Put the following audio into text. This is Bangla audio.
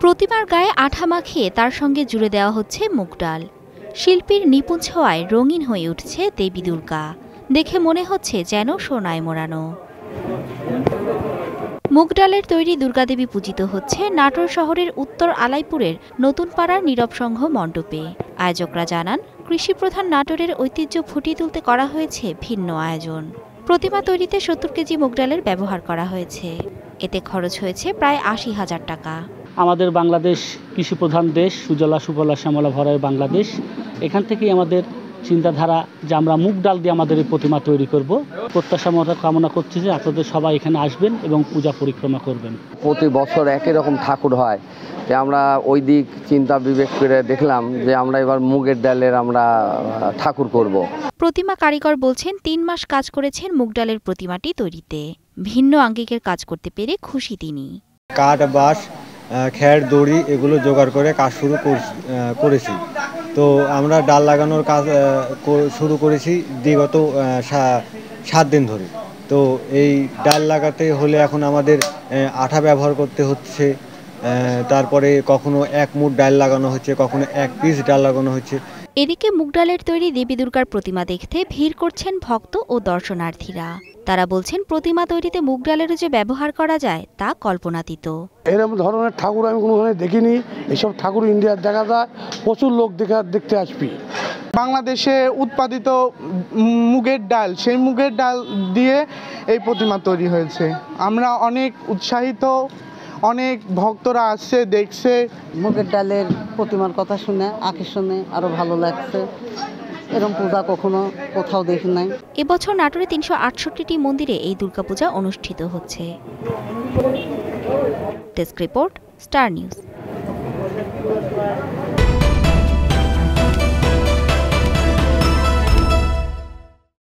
প্রতিমার গায়ে আঠা মাখিয়ে তার সঙ্গে জুড়ে দেওয়া হচ্ছে মুগ ডাল। শিল্পীর নিপুণ ছোঁয়ায় রঙিন হয়ে উঠছে দেবী দুর্গা। দেখে মনে হচ্ছে যেন সোনায় মোড়ানো। মুগ ডালের তৈরি দুর্গাদেবী পূজিত হচ্ছে নাটোর শহরের উত্তর আলাইপুরের নতুন পাড়ার নীরব সংঘ মণ্ডপে। আয়োজকরা জানান, কৃষিপ্রধান নাটোরের ঐতিহ্য ফুটিয়ে তুলতে করা হয়েছে ভিন্ন আয়োজন। প্রতিমা তৈরিতে ৭০ কেজি মুগ ডালের ব্যবহার করা হয়েছে। এতে খরচ হয়েছে প্রায় ৮০,০০০ টাকা। আমাদের বাংলাদেশ কৃষিপ্রধান দেশ, সুজলা সুফলা শ্যামলা ভরা বাংলাদেশ। এখান থেকেই আমাদের চিন্তাধারা যে আমরা মুগ ডাল দিয়ে আমাদের এই প্রতিমা তৈরি করব। প্রত্যাশা কামনা করছি যে আপনাদের সবাই এখানে আসবেন এবং পূজা পরিক্রমা করবেন। প্রতি বছর একই রকম ঠাকুর হয়, যে আমরা ওই দিক চিন্তা বিবেক করে দেখলাম যে আমরা এবার মুগের ডালের আমরা ঠাকুর করব। প্রতিমা কারিগর বলছেন ৩ মাস কাজ করেছেন মুগ ডালের প্রতিমাটি তৈরিতে। ভিন্ন আঙ্গিকের কাজ করতে পেরে খুশি তিনি। কাঠ, বাঁশ, খ্যাড়, দড়ি এগুলো জোগাড় করে কাজ শুরু করেছি। তো আমরা ডাল লাগানোর কাজ শুরু করেছি বিগত 7 দিন ধরে। তো এই ডাল লাগাতে হলে এখন আমাদের আঠা ব্যবহার করতে হচ্ছে। তারপরে কখনো 1 মুঠ ডাল লাগানো হচ্ছে, কখনো 1 পিস ডাল লাগানো হচ্ছে। এদিকে মুগ ডালের তৈরি দেবী দুর্গার প্রতিমা দেখতে ভিড় করছেন ভক্ত ও দর্শনার্থীরা। তারা বলছেন, প্রতিমা তৈরিতে মুগ ডালেরও যে ব্যবহার করা যায় তা কল্পনাতীত। এরকম ধরনের ঠাকুর আমি কোনোখানে দেখিনি। এসব ঠাকুর ইন্ডিয়ার দেখা যায়, প্রচুর লোক দেখতে আসবি। বাংলাদেশে উৎপাদিত মুগের ডাল, সেই মুগের ডাল দিয়ে এই প্রতিমা তৈরি হয়েছে। আমরা অনেক উৎসাহিত, অনেক ভক্তরা আসছে, দেখছে। মুগের ডালের প্রতিমার কথা শুনে আকর্ষণে আরো ভালো লাগছে। এরকম পূজা কখনো কোথাও দেখি নাই। এবছর নাটোরে ৩৬৮টি মন্দিরে এই দুর্গাপূজা অনুষ্ঠিত হচ্ছে। Desk report, star news.